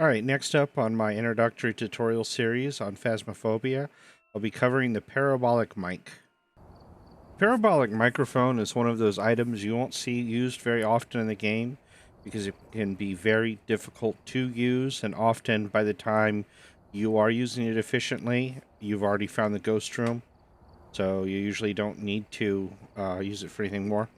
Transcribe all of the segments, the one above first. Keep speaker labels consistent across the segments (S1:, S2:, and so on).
S1: Alright, next up on my introductory tutorial series on Phasmophobia, I'll be covering the parabolic mic. Parabolic microphone is one of those items you won't see used very often in the game because it can be very difficult to use, and often by the time you are using it efficiently, you've already found the ghost room, so you usually don't need to use it for anything more.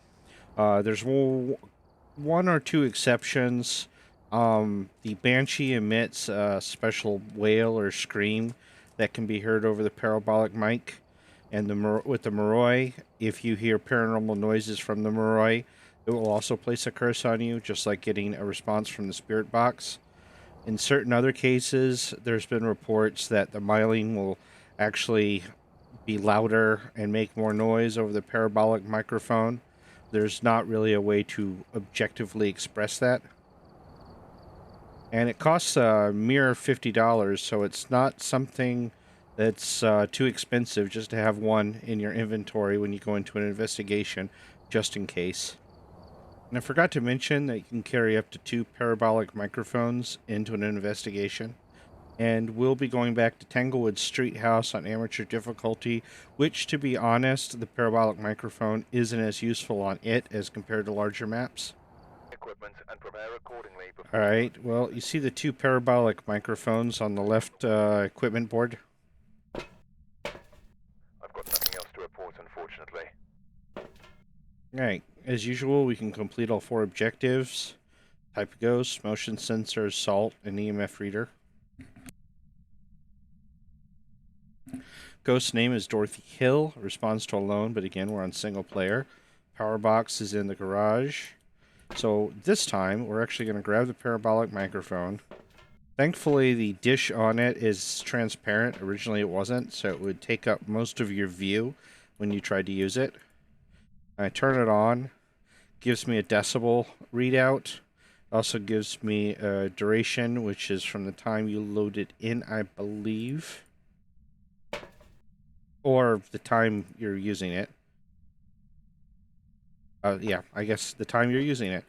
S1: There's one or two exceptions. The Banshee emits a special wail or scream that can be heard over the parabolic mic. And with the Moroi, if you hear paranormal noises from the Moroi, it will also place a curse on you, just like getting a response from the spirit box. In certain other cases, there's been reports that the myling will actually be louder and make more noise over the parabolic microphone. There's not really a way to objectively express that. And it costs a mere $50, so it's not something that's too expensive just to have one in your inventory when you go into an investigation, just in case. And I forgot to mention that you can carry up to 2 parabolic microphones into an investigation. And we'll be going back to Tanglewood Street House on amateur difficulty, which, to be honest, the parabolic microphone isn't as useful on it as compared to larger maps. Alright, well, you see the 2 parabolic microphones on the left equipment board?
S2: I've got nothing else to report, unfortunately.
S1: Alright, as usual, we can complete all 4 objectives. Type of ghost, motion sensor, salt, and EMF reader. Ghost's name is Dorothy Hill, responds to alone, but again, we're on single player. Power box is in the garage. So this time, we're actually going to grab the parabolic microphone. Thankfully, the dish on it is transparent. Originally, it wasn't, so it would take up most of your view when you tried to use it. I turn it on. Gives me a decibel readout. Also gives me a duration, which is from the time you load it in, I believe. Or the time you're using it. Yeah, I guess the time you're using it.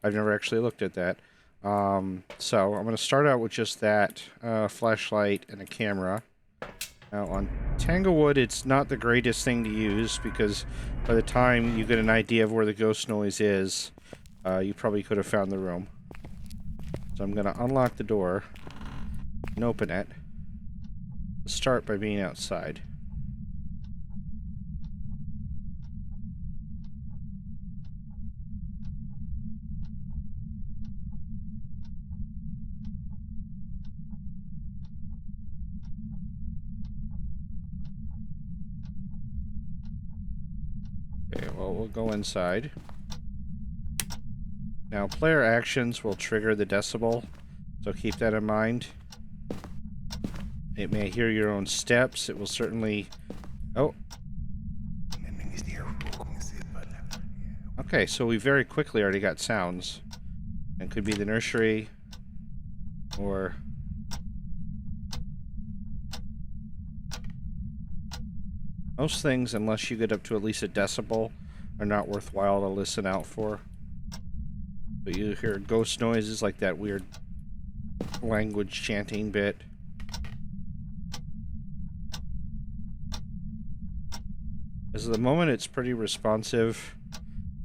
S1: I've never actually looked at that. So I'm going to start out with just that flashlight and a camera. Now on Tanglewood, it's not the greatest thing to use because by the time you get an idea of where the ghost noise is, you probably could have found the room. So I'm going to unlock the door and open it. Let's start by being outside. Okay, well, we'll go inside. Now, player actions will trigger the decibel, so keep that in mind. It may hear your own steps. It will certainly... Oh. Okay, so we very quickly already got sounds. It could be the nursery, or... Most things, unless you get up to at least a decibel, are not worthwhile to listen out for. But you hear ghost noises like that weird language chanting bit. As the moment it's pretty responsive,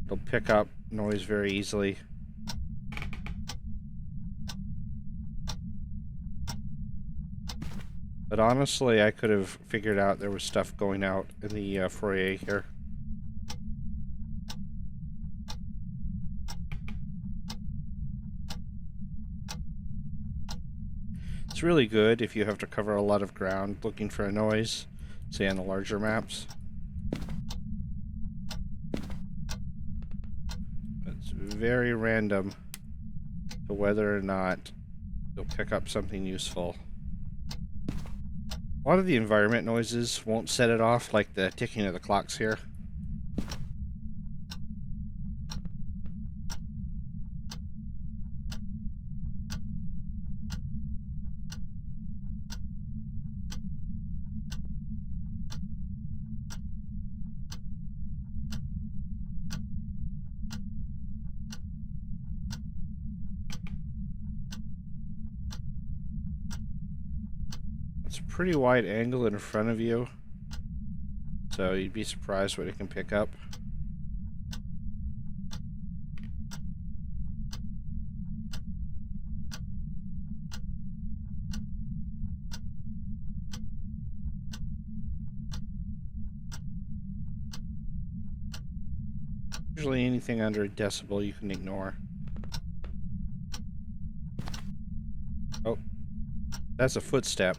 S1: it'll pick up noise very easily. But honestly, I could have figured out there was stuff going out in the foyer here. It's really good if you have to cover a lot of ground looking for a noise, say on the larger maps. It's very random to whether or not you'll pick up something useful. A lot of the environment noises won't set it off, like the ticking of the clocks here. pretty wide angle in front of you, so you'd be surprised what it can pick up. Usually anything under a decibel you can ignore. Oh, that's a footstep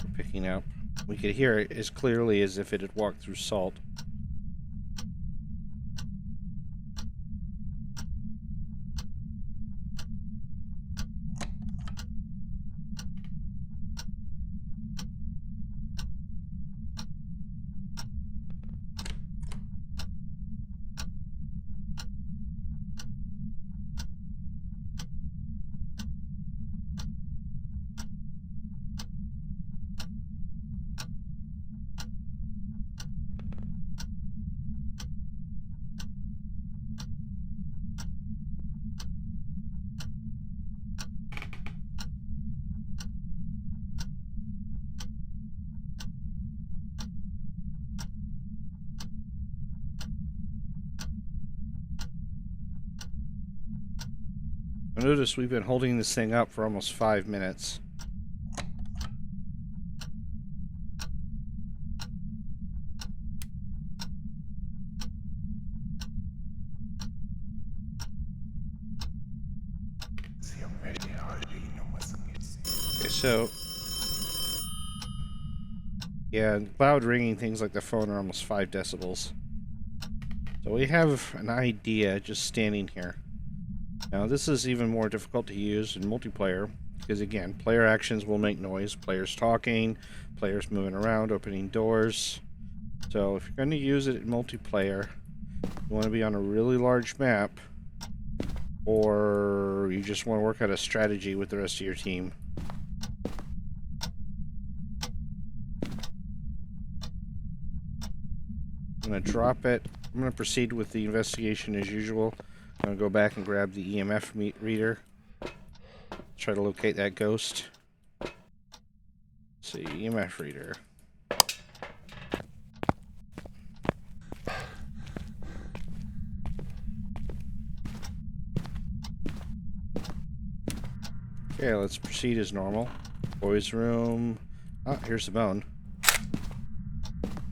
S1: we're picking up. We could hear it as clearly as if it had walked through salt. Notice we've been holding this thing up for almost 5 minutes. Okay, so yeah, loud ringing things like the phone are almost 5 decibels. So we have an idea just standing here. Now this is even more difficult to use in multiplayer because again, player actions will make noise, players talking, players moving around, opening doors. So if you're going to use it in multiplayer, you want to be on a really large map, or you just want to work out a strategy with the rest of your team. I'm going to drop it. I'm going to proceed with the investigation as usual. I'm going to go back and grab the EMF reader. Try to locate that ghost. Let's see, EMF reader. Okay, let's proceed as normal. Boys' room. Oh, here's the bone.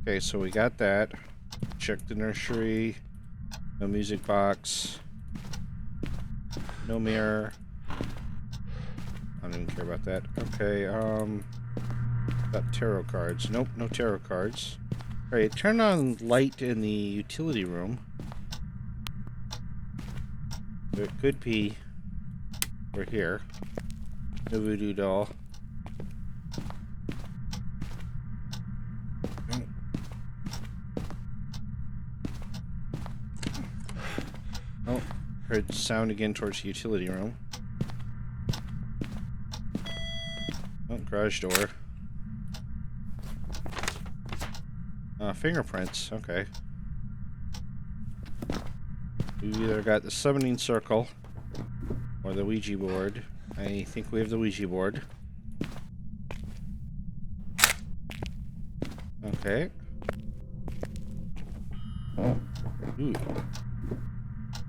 S1: Okay, so we got that. Check the nursery. No music box. No mirror. I don't even care about that. Okay, got tarot cards. Nope, no tarot cards. Alright, turn on light in the utility room. It could be over here. No voodoo doll. Oh, heard sound again towards the utility room. Oh, garage door. Fingerprints, okay. We've either got the summoning circle or the Ouija board. I think we have the Ouija board. Okay. Ooh.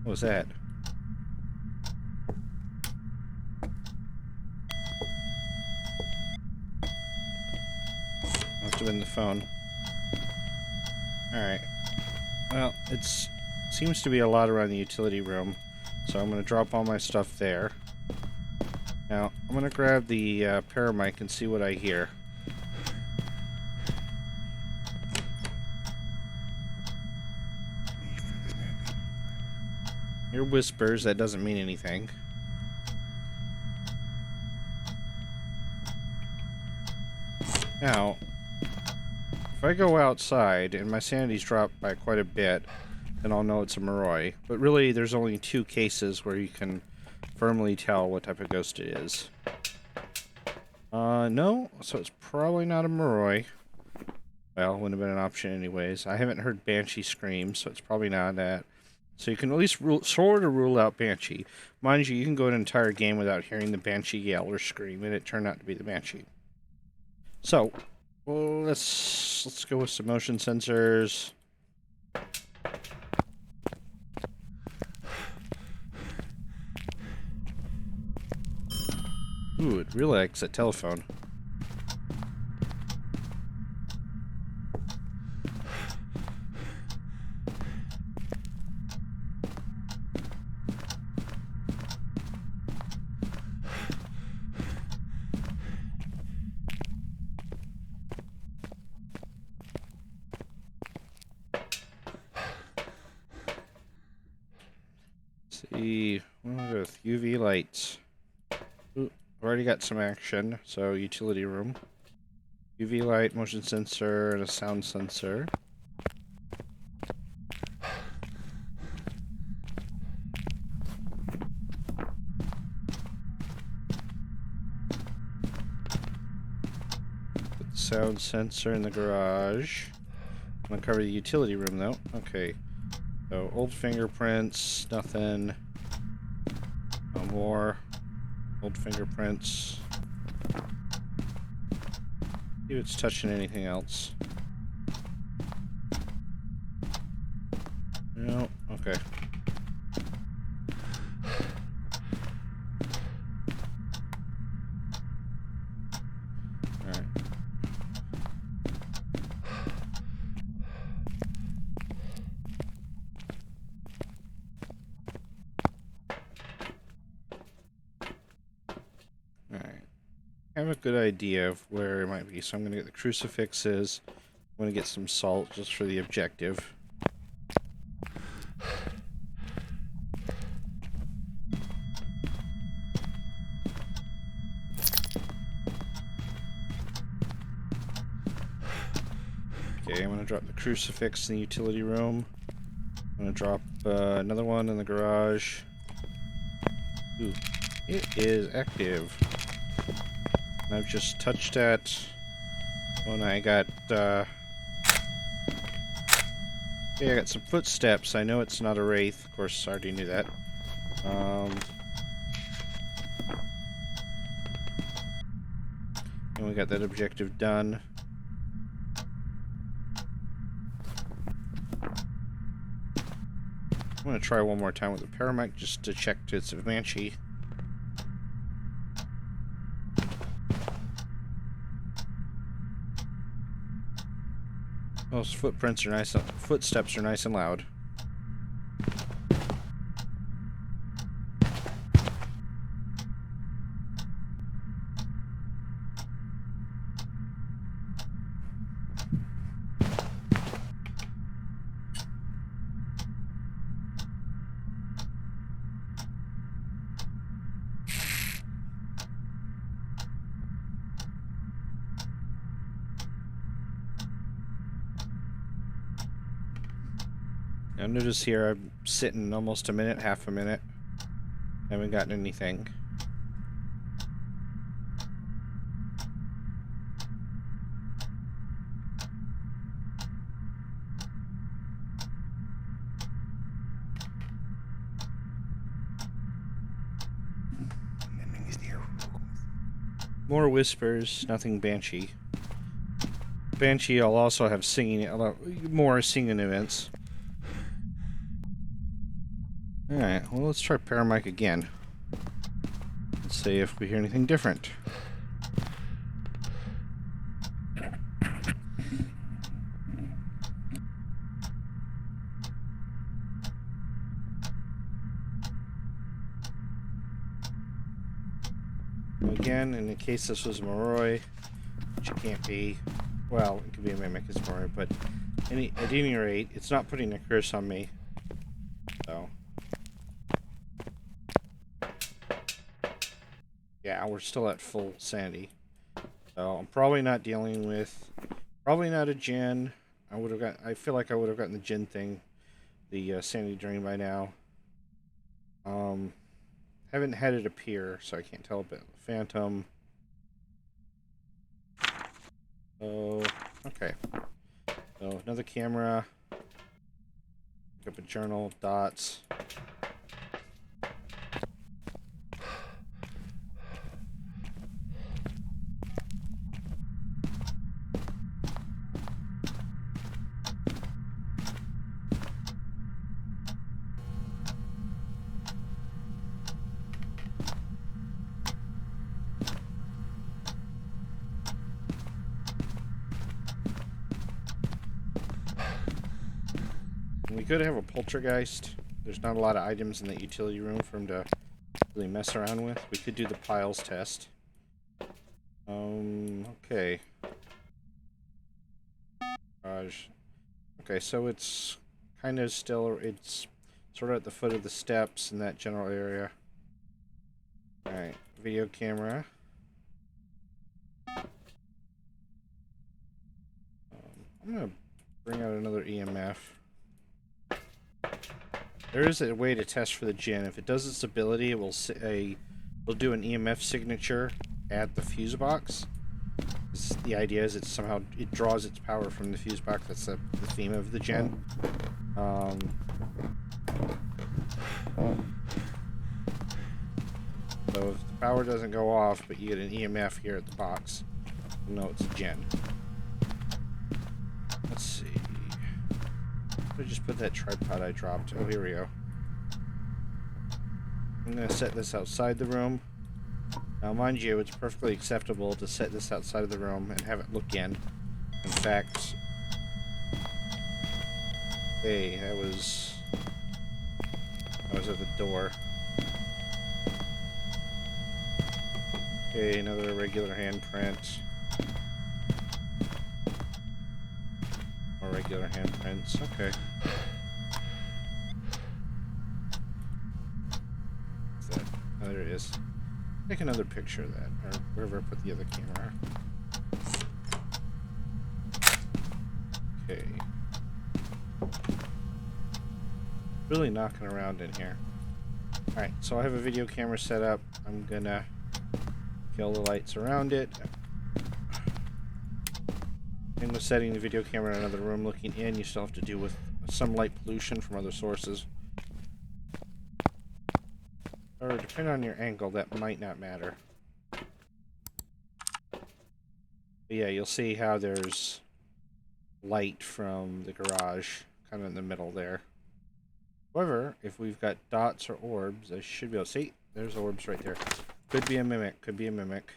S1: What was that? Must have been the phone. Alright. Well, it seems to be a lot around the utility room, so I'm going to drop all my stuff there. Now, I'm going to grab the Paramic and see what I hear. Hear whispers, that doesn't mean anything. Now, if I go outside and my sanity's dropped by quite a bit, then I'll know it's a Moroi. But really, there's only 2 cases where you can firmly tell what type of ghost it is. No, so it's probably not a Moroi. Well, wouldn't have been an option anyways. I haven't heard Banshee scream, so it's probably not that. So you can at least sort of rule out Banshee. Mind you can go an entire game without hearing the Banshee yell or scream, and it turned out to be the Banshee. So, well, let's go with some motion sensors. Ooh, it really likes that telephone. See, we'll go with UV lights. Ooh, I've already got some action, so utility room. UV light, motion sensor, and a sound sensor. Put the sound sensor in the garage. I'm gonna cover the utility room though. Okay. So old fingerprints, nothing. No more. Old fingerprints. See if it's touching anything else. No. Okay. Alright. Alright. I have a good idea of where it might be, so I'm gonna get the crucifixes. I'm gonna get some salt just for the objective. Okay, I'm gonna drop the crucifix in the utility room. I'm gonna drop another one in the garage. Ooh, it is active. And I've just touched that when I got, yeah, I got some footsteps. I know it's not a wraith. Of course, I already knew that. And we got that objective done. I'm gonna try one more time with the Parabolic just to check it's a Banshee. Those footprints are nice. Footsteps are nice and loud. Now notice here I'm sitting almost a minute, half a minute. Haven't gotten anything. More whispers, nothing Banshee. Banshee will also have singing, more singing events. Alright, well let's try Parabolic again. Let's see if we hear anything different. Again, in the case this was Moroi, which it can't be. Well, it could be a mimic as Moroi, but at any rate, it's not putting a curse on me. So. Yeah, we're still at full sanity. So I'm probably not dealing with, probably not a Jinn. I feel like I would have gotten the Jinn thing, the sanity drain by now. Haven't had it appear, so I can't tell about the Phantom. Oh, okay. So another camera. Pick up a journal, dots. You could have a poltergeist. There's not a lot of items in the utility room for him to really mess around with. We could do the piles test. Okay. Garage. Okay, so it's kind of still, it's sort of at the foot of the steps in that general area. Alright, video camera. I'm gonna bring out another EMF. There is a way to test for the gin. If it does its ability, it will we'll do an EMF signature at the fuse box. The idea is it somehow it draws its power from the fuse box. That's the theme of the gen. So if the power doesn't go off, but you get an EMF here at the box, you'll know it's a gen. Let's see. I just put that tripod I dropped. Oh, here we go. I'm going to set this outside the room. Now, mind you, it's perfectly acceptable to set this outside of the room and have it look in. In fact, hey, that was at the door. Okay, another regular handprint. More regular handprints. Okay. What's that? Oh, there it is. Take another picture of that, or wherever I put the other camera. Okay. Really knocking around in here. Alright, so I have a video camera set up. I'm gonna kill the lights around it. And with setting the video camera in another room looking in, you still have to deal with some light pollution from other sources. Or depending on your angle, that might not matter. But yeah, you'll see how there's light from the garage kind of in the middle there. However, if we've got dots or orbs, I should be able to see. There's orbs right there. Could be a mimic. Could be a mimic.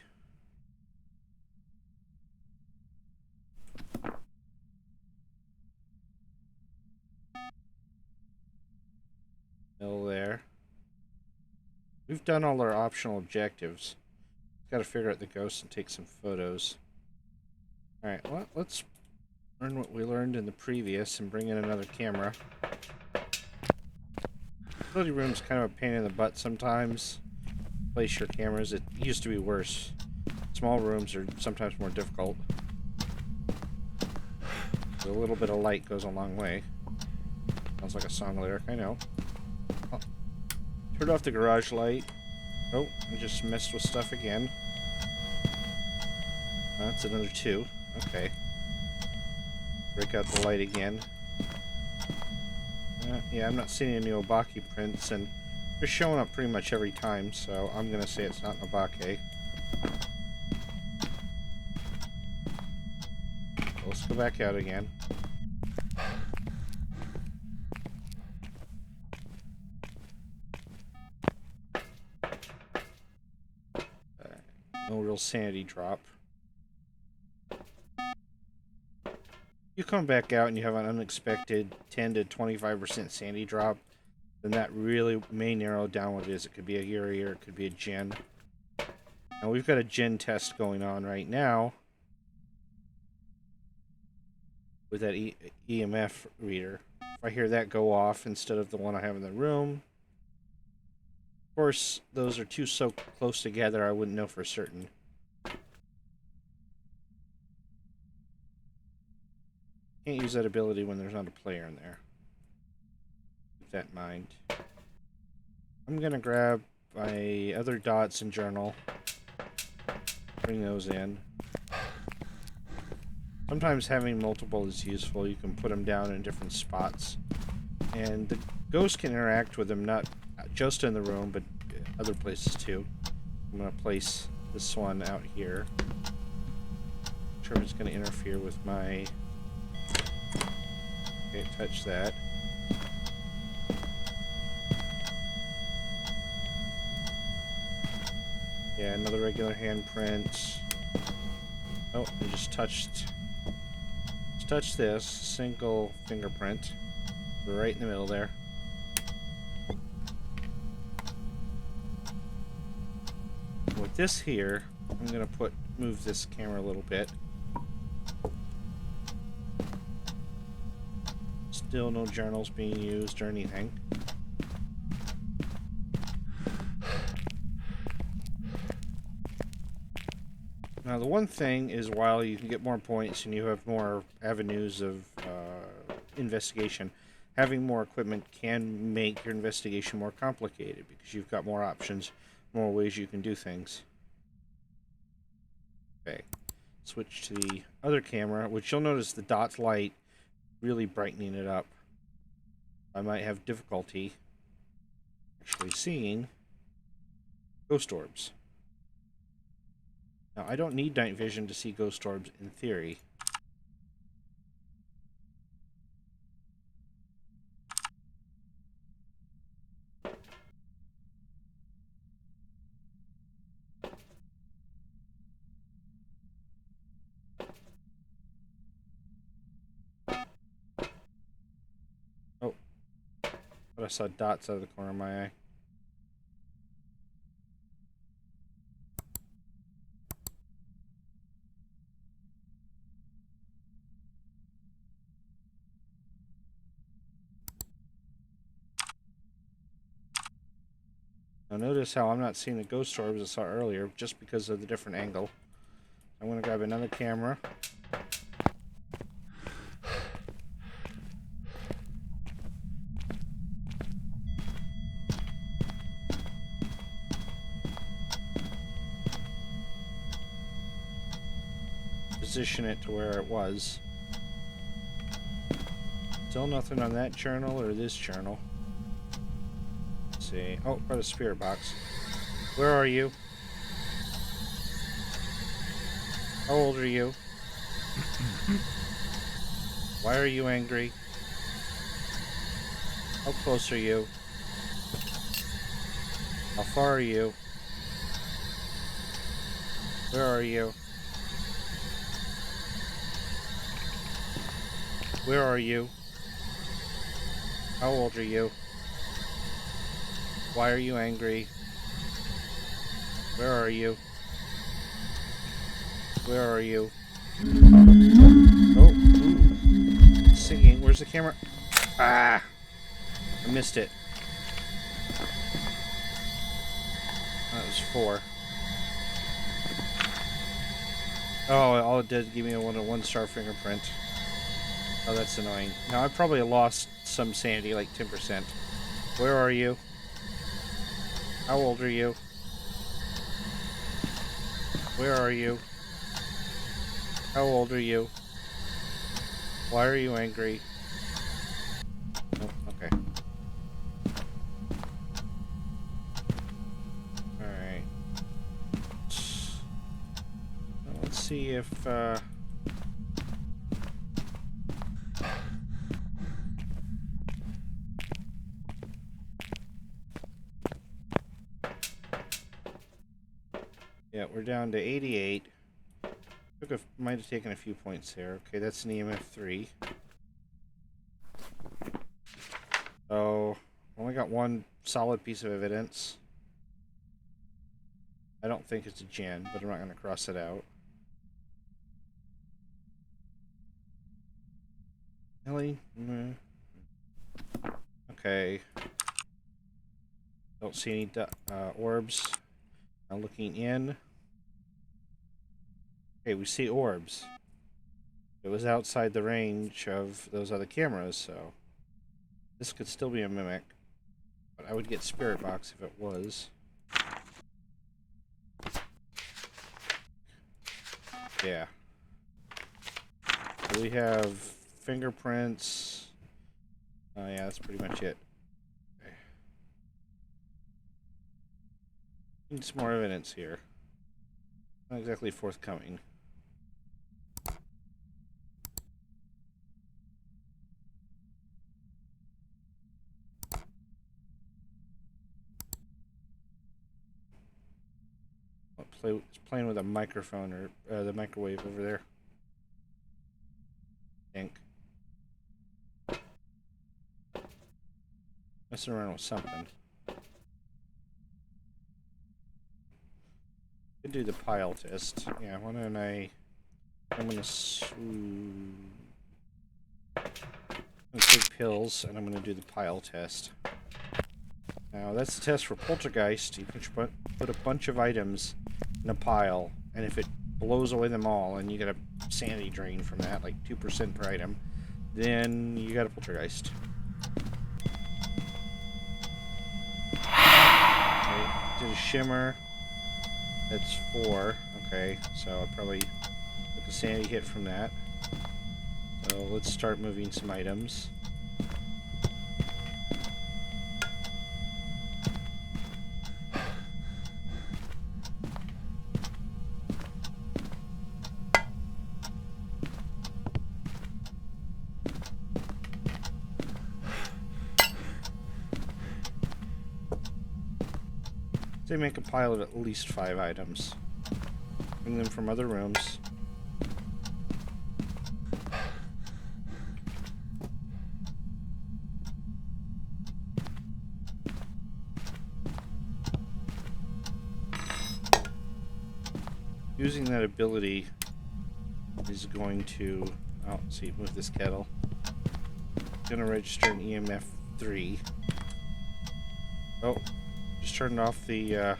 S1: Middle there. We've done all our optional objectives. Got to figure out the ghost and take some photos. Alright, well, let's learn what we learned in the previous and bring in another camera. Utility room's kind of a pain in the butt sometimes. Place your cameras. It used to be worse. Small rooms are sometimes more difficult. So a little bit of light goes a long way. Sounds like a song lyric, I know. Oh. Turned off the garage light. Oh, I just messed with stuff again. That's another 2. Okay. Break out the light again. Yeah, I'm not seeing any Obake prints, and they're showing up pretty much every time, so I'm going to say it's not an Obake. Let's go back out again. No real sanity drop. You come back out and you have an unexpected 10 to 25% sanity drop, then that really may narrow down what it is. It could be a Yuri or it could be a Jinn. Now we've got a Jinn test going on right now with that EMF reader. If I hear that go off instead of the one I have in the room, of course those are two so close together I wouldn't know for certain. Can't use that ability when there's not a player in there. Keep that in mind. I'm gonna grab my other dots and journal. Bring those in. Sometimes having multiple is useful. You can put them down in different spots. And the ghost can interact with them not just in the room, but other places too. I'm gonna place this one out here. Not sure if it's gonna interfere with my... Okay, touch that. Yeah, another regular handprint. Oh, I just touched this single fingerprint. We're right in the middle there. With this here, I'm gonna move this camera a little bit. Still no journals being used or anything. Now the one thing is, while you can get more points and you have more avenues of investigation, having more equipment can make your investigation more complicated because you've got more options, more ways you can do things. Okay, switch to the other camera, which you'll notice the dot light really brightening it up. I might have difficulty actually seeing ghost orbs. Now, I don't need night vision to see ghost orbs in theory. Oh, but I saw dots out of the corner of my eye. Now notice how I'm not seeing the ghost orbs I saw earlier just because of the different angle. I'm going to grab another camera. Position it to where it was. Still nothing on that journal or this journal. Let's see. Oh, got a spirit box. Where are you? How old are you? Why are you angry? How close are you? How far are you? Where are you? Where are you? How old are you? Why are you angry? Where are you? Where are you? Oh, ooh. Singing. Where's the camera? Ah! I missed it. That was 4. Oh, all it did give me a 1-star fingerprint. Oh, that's annoying. Now, I probably lost some sanity, like 10%. Where are you? How old are you? Where are you? How old are you? Why are you angry? Oh, okay. Alright. Let's see if, yeah, we're down to 88. Might have taken a few points there. Okay, that's an EMF 3. So, only got one solid piece of evidence. I don't think it's a gen, but I'm not going to cross it out. Really? Okay. Don't see any orbs. Now looking in. Okay, we see orbs. It was outside the range of those other cameras, so this could still be a mimic. But I would get Spirit Box if it was. Yeah. So we have fingerprints. Oh yeah, that's pretty much it. Okay. Need some more evidence here. Not exactly forthcoming. It's playing with a microphone or the microwave over there. I think. Messing around with something. Could do the pile test. Yeah, why don't I'm gonna take pills and I'm gonna do the pile test. Now that's the test for poltergeist. You can put a bunch of items in a pile, and if it blows away them all, and you get a sanity drain from that, like 2% per item, then you got a poltergeist. Okay, did a shimmer. That's 4. Okay, so I'll probably get the sanity hit from that. So let's start moving some items. They make a pile of at least 5 items. Bring them from other rooms. Using that ability is going to... Oh, see, move this kettle. It's going to register an EMF 3. Oh, just turned off the...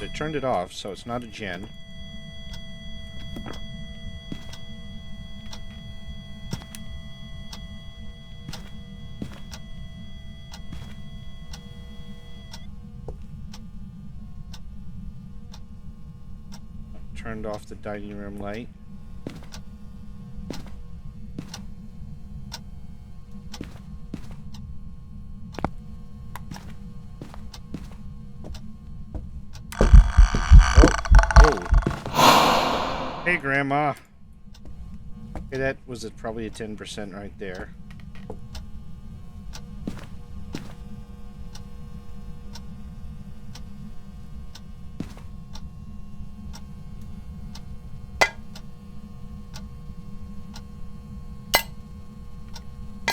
S1: It turned it off, so it's not a gen. Turned off the dining room light. Oh. Hey, Grandma. Okay, that was probably a 10% right there.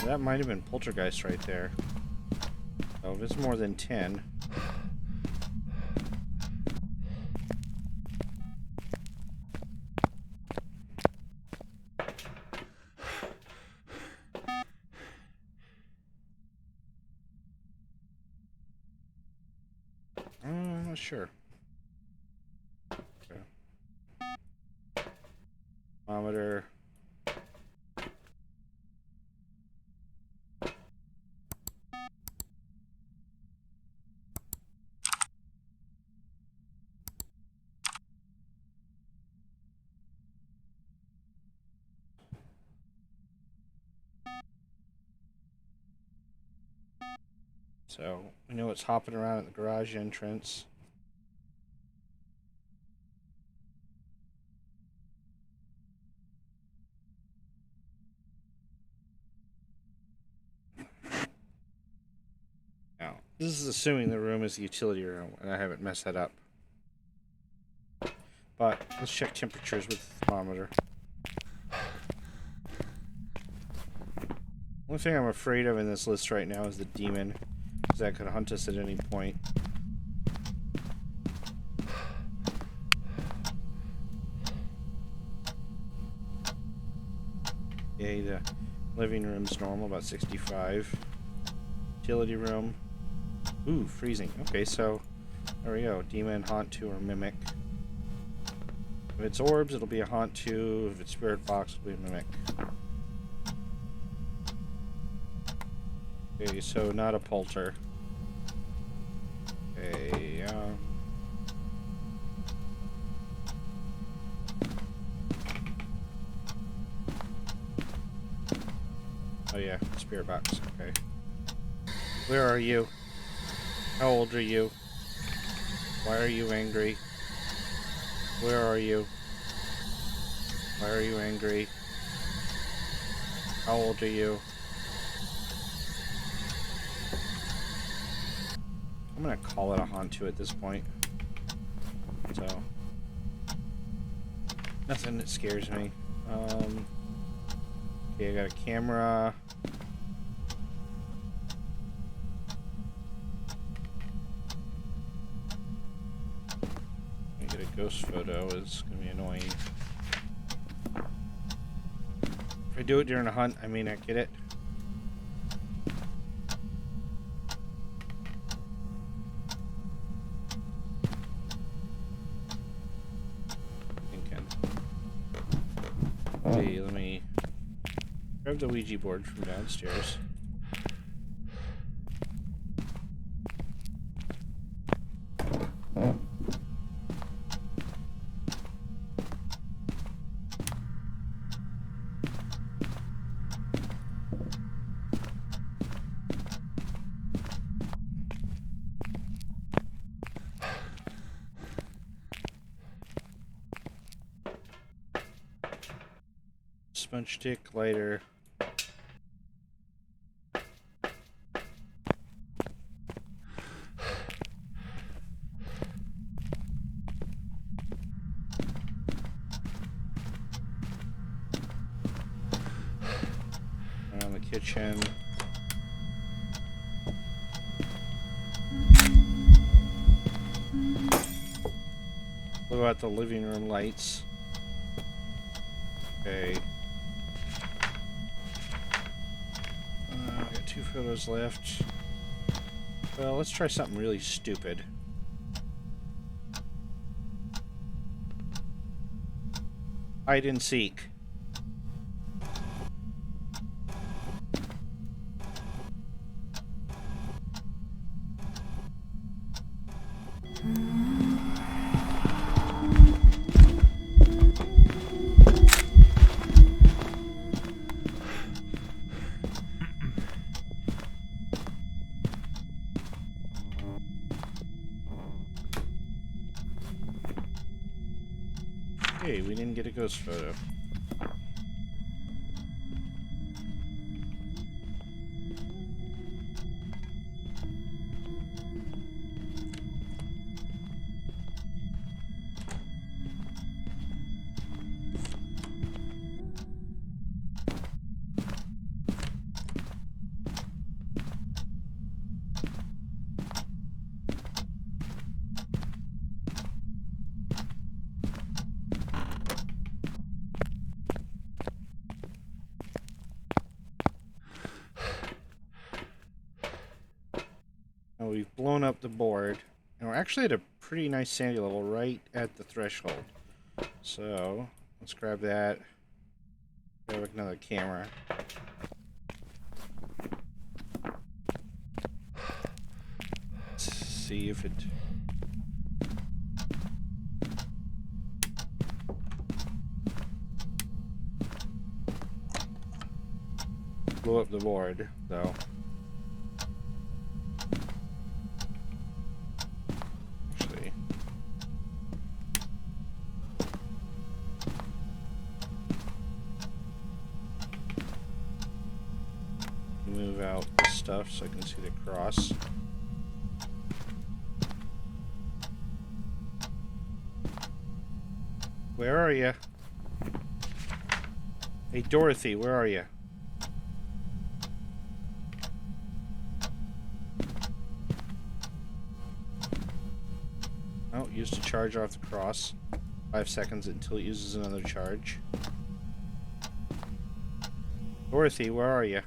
S1: That might have been poltergeist right there. Oh, if it's more than 10. I'm not sure. Okay. Thermometer. So, we know it's hopping around at the garage entrance. Now, this is assuming the room is the utility room, and I haven't messed that up. But, let's check temperatures with the thermometer. One thing I'm afraid of in this list right now is the demon, because that could hunt us at any point. Okay, the living room's normal, about 65. Utility room. Ooh, freezing. Okay, so there we go. Demon, haunt 2, or mimic. If it's orbs, it'll be a haunt 2. If it's spirit box, it'll be a mimic. Okay, so not a polter. Okay, oh yeah, spirit box, okay. Where are you? How old are you? Why are you angry? Where are you? Why are you angry? How old are you? I'm gonna call it a haunt 2 at this point. So, nothing that scares me. Okay, I got a camera. ghost photo is going to be annoying. If I do it during a hunt, I may not get it. Thinking. Okay, let me grab the Ouija board from downstairs. Sponge stick, lighter. Around the kitchen. Blew out the living room lights. Okay. Got 2 photos left. Well, let's try something really stupid. Hide and seek. Hey, we didn't get a ghost photo. Now we've blown up the board, and we're actually at a pretty nice sandy level right at the threshold. So let's grab that. Grab another camera. Let's see if it. Blew up the board, though. Actually. Move out this stuff so I can see the cross. Where are you? Hey, Dorothy, where are you? Oh, used to charge off the cross. 5 seconds until it uses another charge. Dorothy, where are you?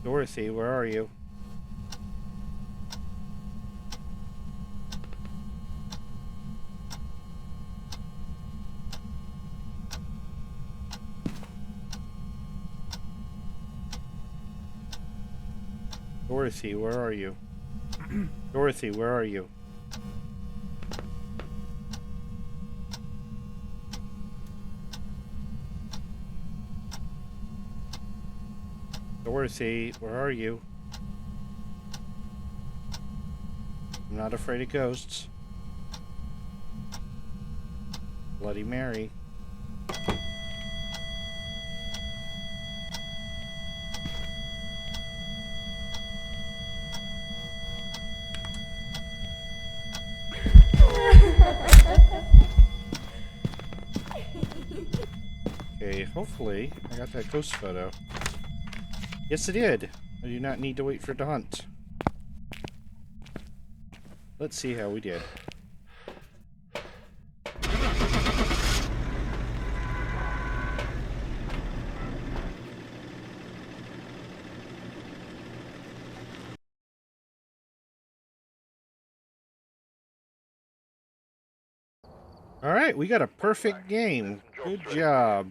S1: Dorothy, where are you? Dorothy, where are you? Dorothy, where are you? Dorothy, where are you? I'm not afraid of ghosts. Bloody Mary. Okay, hopefully I got that ghost photo. Yes, I did. I do not need to wait for it to hunt. Let's see how we did. All right, we got a perfect game. Good job.